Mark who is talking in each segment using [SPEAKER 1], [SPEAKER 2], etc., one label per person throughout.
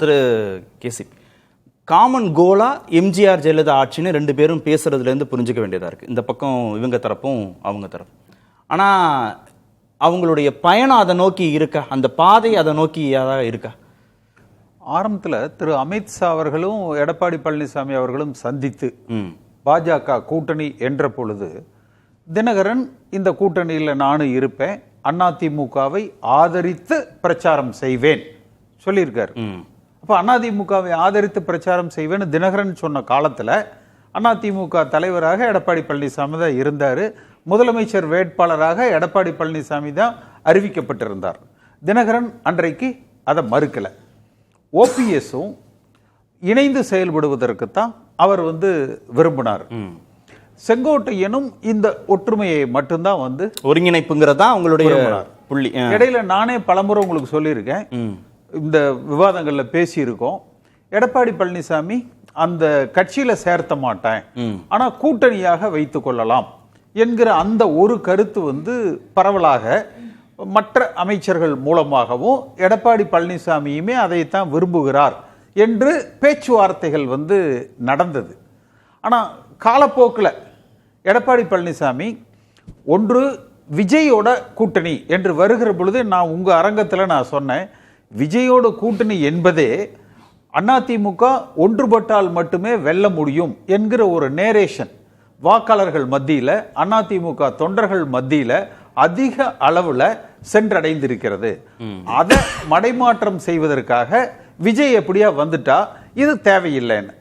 [SPEAKER 1] திரு கேசி, common Cola MGR Jayalalithaa ஆட்சின்னு ரெண்டு பேரும் பேசுறதுலேருந்து புரிஞ்சுக்க வேண்டியதாக இருக்குது. இந்த பக்கம் இவங்க தரப்பும் அவங்க தரப்பும். ஆனால் அவங்களுடைய பயணம் அதை நோக்கி இருக்கா? அந்த பாதை அதை நோக்கி ஏதாவது இருக்கா?
[SPEAKER 2] ஆரம்பத்தில் திரு அமித்ஷா அவர்களும் எடப்பாடி பழனிசாமி அவர்களும் சந்தித்து பாஜக கூட்டணி என்ற பொழுது தினகரன் இந்த கூட்டணியில் நானும் இருப்பேன், அதிமுகவை ஆதரித்து பிரச்சாரம் செய்வேன் சொல்லியிருக்காரு. அப்போ அதிமுகவை ஆதரித்து பிரச்சாரம் செய்வேன்னு தினகரன் சொன்ன காலத்தில் அதிமுக தலைவராக எடப்பாடி பழனிசாமி தான் இருந்தார். முதலமைச்சர் வேட்பாளராக எடப்பாடி பழனிசாமி தான் அறிவிக்கப்பட்டிருந்தார். தினகரன் அன்றைக்கு அதை மறுக்கலை. ஓபிஎஸும் இணைந்து செயல்படுவதற்குத்தான் அவர் விரும்பினார். செங்கோட்டையனும் இந்த ஒற்றுமையை மட்டும்தான்
[SPEAKER 1] ஒருங்கிணைப்புங்கிறதா அவங்களுடைய புள்ளி.
[SPEAKER 2] இடையில நானே பலமுறை உங்களுக்கு சொல்லியிருக்கேன், இந்த விவாதங்கள்ல பேசியிருக்கோம். எடப்பாடி பழனிசாமி அந்த கட்சியில சேர்த்த மாட்டேன், ஆனா கூட்டணியாக வைத்துக் கொள்ளலாம் என்கிற அந்த ஒரு கருத்து பரவலாக மற்ற அமைச்சர்கள் மூலமாகவும் எடப்பாடி பழனிசாமியுமே அதைத்தான் விரும்புகிறார் என்று பேச்சுவார்த்தைகள் நடந்தது. ஆனா காலப்போக்கில் எடப்பாடி பழனிசாமி ஒன்று விஜயோட கூட்டணி என்று வருகிற பொழுது நான் உங்க அரங்கத்தில் நான் சொன்னேன், விஜயோட கூட்டணி என்பதே அதிமுக ஒன்றுபட்டால் மட்டுமே வெல்ல முடியும் என்கிற ஒரு நேரேஷன் வாக்காளர்கள் மத்தியில், அதிமுக தொண்டர்கள் மத்தியில் அதிக அளவுல சென்றடைந்திருக்கிறது. அதை மடைமாற்றம் செய்வதற்காக விஜய் எப்படியா வந்துட்டா இது தேவையில்லைன்னு.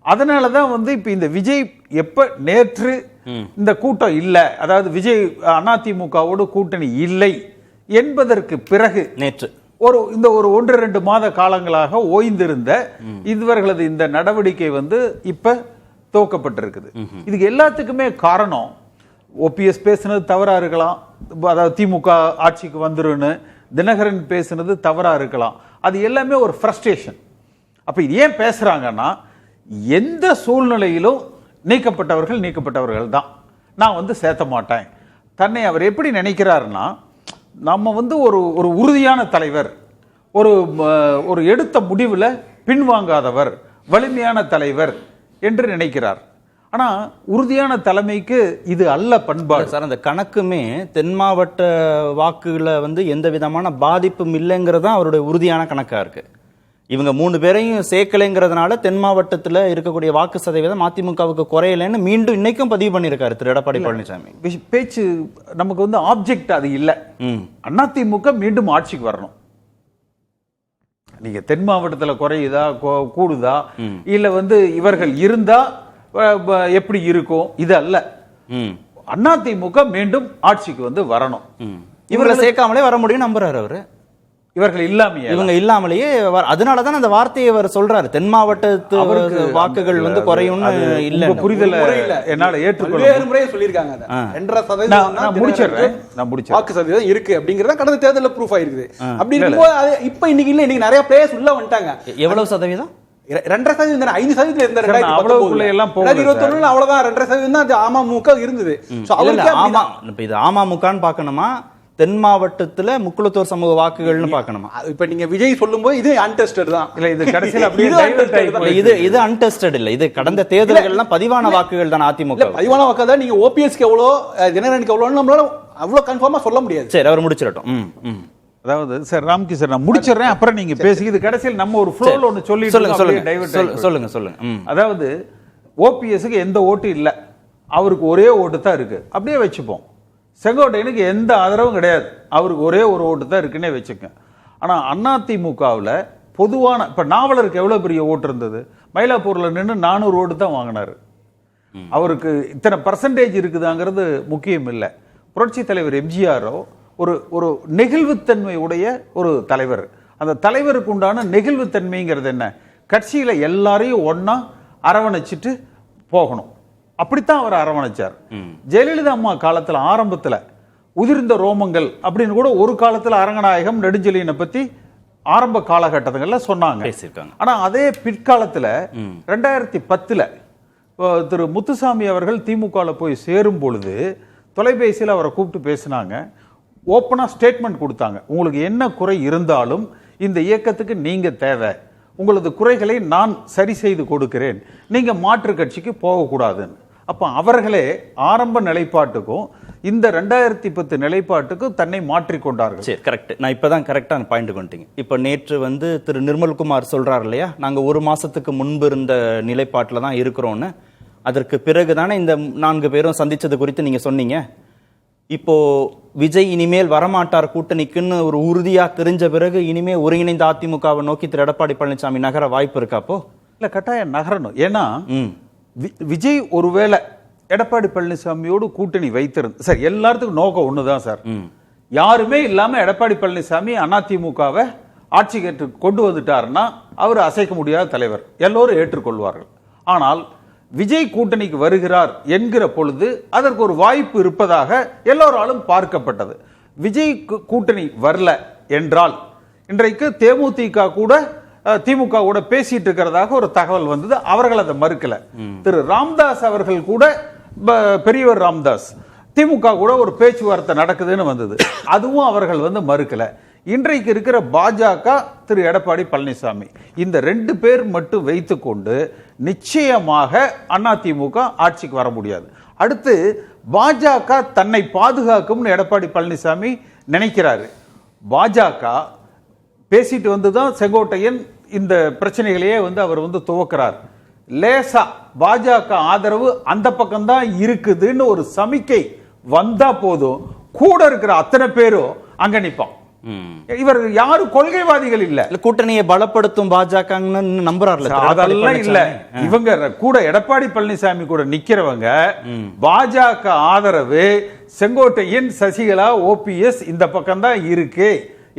[SPEAKER 2] அதனாலதான் இப்ப இந்த விஜய் எப்ப நேற்று இந்த கூட்டம் இல்லை, அதாவது விஜய் அதிமுகவோடு கூட்டணி இல்லை என்பதற்கு பிறகு நேற்று இந்த ஒரு 1-2 மாத காலங்களாக ஓய்ந்திருந்த இவர்களது இந்த நடவடிக்கை இப்ப துவக்கப்பட்டிருக்குது. இதுக்கு எல்லாத்துக்குமே காரணம் ஓபிஎஸ் பேசுனது தவறா இருக்கலாம், அதாவது திமுக ஆட்சிக்கு வந்துருன்னு தினகரன் பேசுனது தவறா இருக்கலாம். அது எல்லாமே ஒரு ஃப்ரஸ்ட்ரேஷன். அப்ப இது ஏன் பேசுறாங்கன்னா, எந்த சூழ்நிலையிலும் நீக்கப்பட்டவர்கள் தான், நான் சேர்த்த மாட்டேன். தன்னை அவர் எப்படி நினைக்கிறாருன்னா, நம்ம ஒரு உறுதியான தலைவர், ஒரு எடுத்த முடிவில் பின்வாங்காதவர், வலிமையான தலைவர் என்று நினைக்கிறார். ஆனா உறுதியான தலைமைக்கு இது அல்ல பண்பாடு
[SPEAKER 1] சார். அந்த கணக்குமே தென் மாவட்ட வாக்குகளை எந்த விதமான பாதிப்பும் இல்லைங்கிறதா அவருடைய உறுதியான கணக்கா இருக்கு. இவங்க 3 பேரையும் சேர்க்கலைங்கிறதுனால தென் மாவட்டத்தில் இருக்கக்கூடிய வாக்கு சதவீதம் அதிமுகவுக்கு குறையலைன்னு மீண்டும் இன்னைக்கும் பதிவு பண்ணியிருக்காரு திரு எடப்பாடி பழனிசாமி.
[SPEAKER 2] பேச்சு நமக்கு ஆப்ஜெக்ட் அது இல்லை. அதிமுக மீண்டும் ஆட்சிக்கு வரணும். நீங்க தென் மாவட்டத்தில் குறையுதா கூடுதா இல்ல இவர்கள் இருந்தா எப்படி இருக்கும், இது அல்ல. அதிமுக மீண்டும் ஆட்சிக்கு வரணும்.
[SPEAKER 1] இவர்களை சேர்க்காமலே வர முடியும் நம்புறாரு அவரு.
[SPEAKER 2] இவர்கள்
[SPEAKER 1] இவங்க இல்லாமலேயே அதனாலதான் அந்த வார்த்தையை அவர் சொல்றாரு, தென் மாவட்டத்து வாக்குகள் குறையும் இல்ல.
[SPEAKER 2] புரிதல என்னால ஏற்றுக்கொள்ள
[SPEAKER 3] சொல்லியிருக்காங்க. 2% வாக்கு சதவீதம் இருக்கு அப்படிங்கறத கடந்த தேர்தலில் ப்ரூஃப் ஆயிருக்கு. அப்படி இருக்கும்போது இப்ப இன்னைக்கு இல்ல, இன்னைக்கு நிறைய பிளேயர்ஸ் உள்ள வந்துட்டாங்க.
[SPEAKER 1] எவ்வளவு சதவீதம்?
[SPEAKER 3] 2% 5% இருந்த 2021 அவ்வளவுதான். 2% தான் அமமுக இருந்தது.
[SPEAKER 1] இது அமமுகன்னு பாக்கணுமா, தென் மாவட்டத்துல முக்குளத்தூர் சமூக வாக்குகள்னு பாக்கணுமா?
[SPEAKER 3] இப்ப நீங்க விஜய் சொல்லும்போது இது அன்டெஸ்டட் தான்.
[SPEAKER 2] இல்ல, இது கடைசியில அப்படியே
[SPEAKER 1] இது அன்டெஸ்டட் இல்ல, இது கடந்த தேர்தல்கள்லாம் பதிவான வாக்குகள் தான். அதிமுக
[SPEAKER 3] பதிவான வாக்கு தான். நீங்க ஓபிஎஸ்க்கு எவ்வளோ, தினகரனுக்கு எவ்வளோன்னு நம்மளால அவ்வளவு கன்ஃபார்மா சொல்ல முடியாது.
[SPEAKER 1] சரி, அவர் முடிச்சிடட்டும்.
[SPEAKER 2] அதாவது சார் ராம்கி சார், நான் முடிச்சிடுறேன், அப்புறம் நீங்க பேசிக்கிது. கடைசியில் நம்ம ஒரு ஃப்ளோல ஒன்று
[SPEAKER 1] சொல்லுங்க.
[SPEAKER 2] அதாவது ஓபிஎஸ்க்கு எந்த ஓட்டு இல்லை, அவருக்கு ஒரே ஓட்டு தான் இருக்கு, அப்படியே வச்சுப்போம். செங்கோட்டையனுக்கு எந்த ஆதரவும் கிடையாது, அவருக்கு ஒரே ஒரு ஓட்டு தான் இருக்குன்னே வச்சுக்க. ஆனால் அதிமுகவில் பொதுவான இப்போ நாவலருக்கு எவ்வளோ பெரிய ஓட்டு இருந்தது, மயிலாப்பூரில் நின்று 400 ஓட்டு தான் வாங்கினார். அவருக்கு இத்தனை பர்சன்டேஜ் இருக்குதாங்கிறது முக்கியம் இல்லை. புரட்சி தலைவர் எம்ஜிஆரோ ஒரு நெகிழ்வுத்தன்மை உடைய ஒரு தலைவர். அந்த தலைவருக்கு உண்டான நெகிழ்வுத்தன்மைங்கிறது என்ன, கட்சியில் எல்லாரையும் ஒன்னா அரவணைச்சிட்டு போகணும். அப்படித்தான் அவர் அரவணைச்சார். ஜெயலலிதா அம்மா காலத்தில் ஆரம்பத்தில் உதிர்ந்த ரோமங்கள் அப்படின்னு கூட ஒரு காலத்தில் அரங்கநாயகம் நெடுஞ்செழியனை பத்தி ஆரம்ப காலகட்டங்கள்ல சொன்னாங்க. ஆனா அதே பிற்காலத்தில் 2010 திரு முத்துசாமி அவர்கள் திமுக போய் சேரும் பொழுது தொலைபேசியில் அவரை கூப்பிட்டு பேசினாங்க. ஓப்பனா ஸ்டேட்மெண்ட் கொடுத்தாங்க, உங்களுக்கு என்ன குறை இருந்தாலும் இந்த இயக்கத்துக்கு நீங்க தேவை, உங்களது குறைகளை நான் சரி செய்து கொடுக்கிறேன், நீங்க மாற்று கட்சிக்கு போகக்கூடாதுன்னு. அப்ப அவர்களே ஆரம்ப நிலைப்பாட்டுக்கும் இந்த 2010 நிலைப்பாட்டுக்கும் தன்னை மாற்றிக்கொண்டார்கள்.
[SPEAKER 1] சரி, கரெக்ட். நான் இப்பதான் கரெக்டான பாயிண்ட் கொண்டீங்க. இப்ப நேற்று வந்து திரு நிர்மல்குமார் சொல்றாரு இல்லையா, நாங்க 1 மாசத்துக்கு முன்பு இருந்த நிலைப்பாட்டில் தான் இருக்கிறோம்னு. அதற்கு பிறகுதானே இந்த 4 பேரும் சந்திச்சது குறித்து நீங்க சொன்னீங்க. இப்போ விஜய் இனிமேல் வரமாட்டார் கூட்டணிக்குன்னு ஒரு உறுதியா தெரிஞ்ச பிறகு இனிமே ஒருங்கிணைந்த அதிமுகவை நோக்கி திரு எடப்பாடி பழனிசாமி நகர வாய்ப்பு இருக்காப்போ?
[SPEAKER 2] இல்ல, கட்டாயம் நகரணும். ஏன்னா விஜய் ஒருவேளை எடப்பாடி பழனிசாமியோடு கூட்டணி வைத்திருந்து, சார் எல்லாத்துக்கும் நோக்கம் ஒண்ணுதான் சார், யாருமே இல்லாம எடப்பாடி பழனிசாமி அதிமுகவை ஆட்சி கேட்டு கொண்டு வந்துட்டாருன்னா அவர் அசைக்க முடியாத தலைவர், எல்லோரும் ஏற்றுக்கொள்வார்கள். ஆனால் விஜய் கூட்டணிக்கு வருகிறார் என்கிற பொழுது அதற்கு ஒரு வாய்ப்பு இருப்பதாக எல்லோராலும் பார்க்கப்பட்டது. விஜய் கூட்டணி வரல என்றால் இன்றைக்கு தேமுதிக கூட திமுக கூட பேசிட்டு இருக்கிறதாக ஒரு தகவல் வந்தது. அவர்கள் அதை மறுக்கல. திரு ராம்தாஸ் அவர்கள் கூட, பெரியவர் ராம்தாஸ், திமுக கூட ஒரு பேச்சுவார்த்தை நடக்குதுன்னு வந்தது, அதுவும் அவர்கள் வந்து மறுக்கல. இன்றைக்கு இருக்கிற பாஜக திரு எடப்பாடி பழனிசாமி, இந்த 2 பேர் மட்டும் வைத்துக்கொண்டு நிச்சயமாக அதிமுக ஆட்சிக்கு வர முடியாது. அடுத்து பாஜக தன்னை பாதுகாக்கும்னு எடப்பாடி பழனிசாமி நினைக்கிறாரு. பாஜக பேசிட்டு வந்துதான் செங்கோட்டையன் இந்த பிரச்சனைகளையே வந்து அவர் வந்து துவக்கிறார். லேசா பாஜக ஆதரவு அந்த பக்கம் தான் இருக்குதுன்னு ஒரு சமிக்கை வந்தா போதும், கூட இருக்கிற அத்தனை பேரும் அங்க நிப்பான். இவர் யாரும் கொள்கைவாதிகள் இல்ல,
[SPEAKER 1] கூட்டணியை பலப்படுத்தும் பாஜக நம்புறாருல,
[SPEAKER 2] அதெல்லாம் இல்ல. இவங்க கூட எடப்பாடி பழனிசாமி கூட நிக்கிறவங்க பாஜக ஆதரவு செங்கோட்டையன், சசிகலா, ஓபிஎஸ் இந்த பக்கம் தான் இருக்கு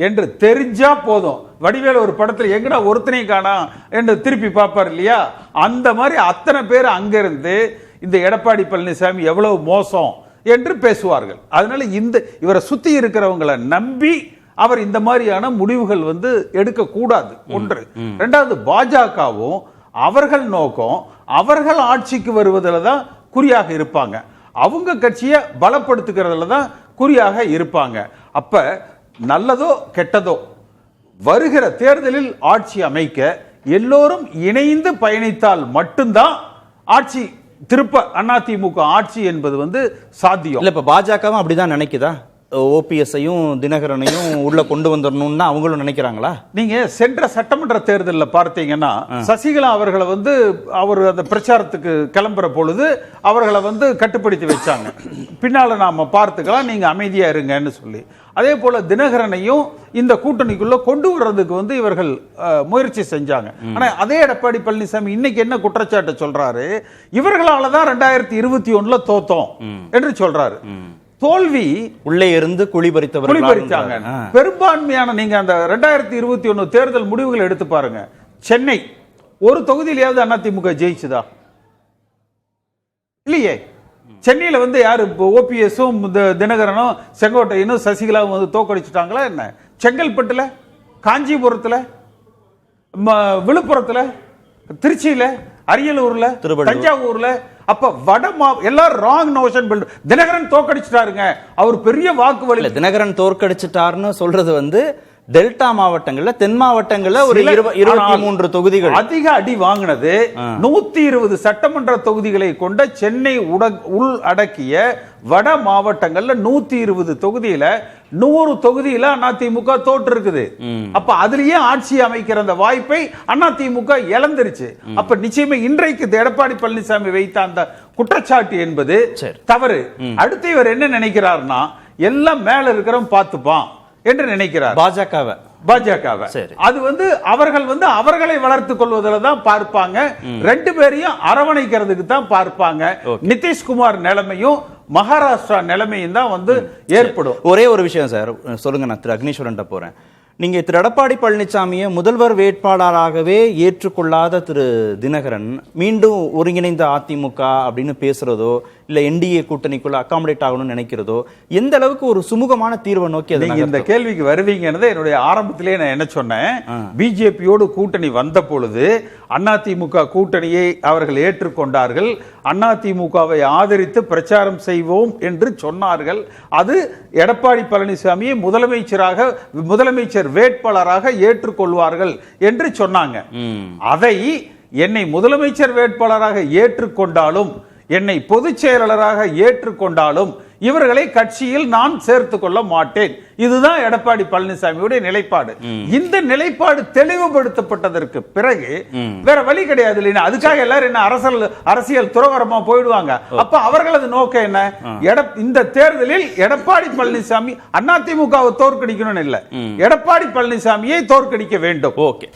[SPEAKER 2] என்று தெரிஞ்சா போதும். வடிவேல் ஒரு படத்துல எங்கடா ஒருத்தனை காணா என்று திருப்பி பார்ப்பார் இல்லையா, அந்த மாதிரி அத்தனை பேர் அங்கிருந்து இந்த எடப்பாடி பழனிசாமி எவ்வளவு மோசம் என்று பேசுவார்கள். அதனால இந்த இவரை சுத்தி இருக்கிறவங்களை நம்பி அவர் இந்த மாதிரியான முடிவுகள் வந்து எடுக்க கூடாது. ஒன்று. இரண்டாவது, பாஜகவும் அவர்கள் நோக்கம் அவர்கள் ஆட்சிக்கு வருவதில் தான் குறியாக இருப்பாங்க, அவங்க கட்சியை பலப்படுத்துகிறதுல தான் குறியாக இருப்பாங்க. அப்ப நல்லதோ கெட்டதோ வருகிற தேர்தலில் ஆட்சி அமைக்க எல்லோரும் இணைந்து பயணித்தால் மட்டும்தான் ஆட்சி திருப்ப அதிமுக ஆட்சி என்பது வந்து சாத்தியம்.
[SPEAKER 1] இல்ல, இப்ப பாஜகவும் அப்படிதான் நினைக்குதா? ஓபிஎஸ்ஐயும் தினகரனையும் உள்ள கொண்டு வந்துடணும்னு அவங்களும் நினைக்கிறாங்களா?
[SPEAKER 2] நீங்க சென்ற சட்டமன்ற தேர்தலில் பார்த்தீங்கன்னா சசிகலா அவர்களை வந்து அவர் அந்த பிரச்சாரத்துக்கு கிளம்புற பொழுது அவர்களை வந்து கட்டுப்படுத்தி வச்சாங்க. பின்னால நாம பார்த்துக்கலாம், நீங்க அமைதியா இருங்கன்னு சொல்லி. அதே போல தினகரனையும் இந்த கூட்டணிக்குள்ள கொண்டு வர்றதுக்கு வந்து இவர்கள் முயற்சி செஞ்சாங்க. ஆனா அதே எடப்பாடி பழனிசாமி இன்னைக்கு என்ன குற்றச்சாட்டு சொல்றாரு, இவர்களால தான் 2021 தோத்தோம் என்று சொல்றாரு. தோல்வி
[SPEAKER 1] உள்ளே இருந்து குளிபறித்தாங்க.
[SPEAKER 2] பெரும்பான்மையான நீங்க அந்த 2021 தேர்தல் முடிவுகள் எடுத்து பாருங்க. சென்னை ஒரு தொகுதியிலாவது அதிமுக ஜெயிச்சுதா? இல்லையே. சென்னையில வந்து யாரு, ஓபிஎஸும் தினகரனும் செங்கோட்டையனும் சசிகலாவும் வந்து தோக்கடிச்சுட்டாங்களா என்ன? செங்கல்பட்டுல, காஞ்சிபுரத்துல, விழுப்புரத்துல, திருச்சியில, அரியலூர்ல, தஞ்சாவூர்ல, அப்ப எல்லாரும் ராங் நோஷன் பில்ட். தினகரன் தோக்கடிச்சிட்டாருங்க, அவர் பெரிய வாக்கு வலி.
[SPEAKER 1] தினகரன் தோற்கடிச்சிட்டாருன்னு சொல்றது வந்து டெல்டா மாவட்டங்கள்ல, தென் மாவட்டங்கள்ல ஒரு 23 தொகுதிகள்
[SPEAKER 2] அதிக அடி வாங்கினது. 120 சட்டமன்ற தொகுதிகளை கொண்ட சென்னை உள் அடக்கிய வட மாவட்டங்கள்ல 120 தொகுதியில 100 தொகுதியில அதிமுக தோற்று இருக்குது. அப்ப அதுலயே ஆட்சி அமைக்கிற அந்த வாய்ப்பை அதிமுக இழந்துருச்சு. அப்ப நிச்சயமா இன்றைக்கு எடப்பாடி பழனிசாமி வைத்த அந்த குற்றச்சாட்டு என்பது தவறு. அடுத்து இவர் என்ன நினைக்கிறார்னா, எல்லாம் மேல இருக்கிறவன் பார்த்துப்பான் என்று நினைக்கிறார் பாஜகவை. அது வந்து அவர்கள் வந்து அவர்களை வளர்த்துக் கொள்வதில் தான் பார்ப்பாங்க, 2 பேரையும் அரவணைக்கிறதுக்கு தான் பார்ப்பாங்க. நிதிஷ்குமார் நிலைமையும் மகாராஷ்டிரா நிலைமையும் தான் வந்து ஏற்படும்.
[SPEAKER 1] ஒரே ஒரு விஷயம் சார் சொல்லுங்க, நான் திரு அக்னீஸ்வரன் போறேன். நீங்க திரு எடப்பாடி பழனிசாமியை முதல்வர் வேட்பாளராகவே ஏற்றுக்கொள்ளாத திரு தினகரன் மீண்டும் ஒருங்கிணைந்த அதிமுக அப்படின்னு பேசுறதோ இல்ல என்டிஏ கூட்டணிக்குள்ள அகாமடேட் ஆகணும்னு நினைக்கிறதோ, எந்த அளவுக்கு ஒரு சுமூகமான தீர்வை நோக்கி அது
[SPEAKER 2] நீங்க இந்த கேள்விக்கு வருவீங்கன்னு என்னுடைய ஆரம்பத்திலேயே நான் என்ன சொன்னேன், பிஜேபியோடு கூட்டணி வந்த பொழுது அதிமுக கூட்டணியை அவர்கள் ஏற்றுக்கொண்டார்கள், அதிமுகவை ஆதரித்து பிரச்சாரம் செய்வோம் என்று சொன்னார்கள். அது எடப்பாடி பழனிசாமியை முதலமைச்சர் வேட்பாளராக ஏற்றுக்கொள்வார்கள் என்று சொன்னாங்க. அதை என்னை முதலமைச்சர் வேட்பாளராக ஏற்றுக்கொண்டாலும் என்னை பொதுச் செயலாளராக ஏற்றுக்கொண்டாலும் இவர்களை கட்சியில் நான் சேர்த்துக் கொள்ள மாட்டேன். இதுதான் எடப்பாடி பழனிசாமியுடைய நிலைப்பாடு. இந்த நிலைப்பாடு தெளிவுபடுத்தப்பட்டதற்கு பிறகு வேற வழி கிடையாது இல்லைன்னா, அதுக்காக எல்லாரும் என்ன அரசியல் துறவரமா போயிடுவாங்க. அப்ப அவர்களது நோக்கம் என்ன? இந்த தேர்தலில் எடப்பாடி பழனிசாமி அதிமுகவை தோற்கடிக்கணும்னு இல்ல, எடப்பாடி பழனிசாமியை தோற்கடிக்க வேண்டும்.
[SPEAKER 1] ஓகே.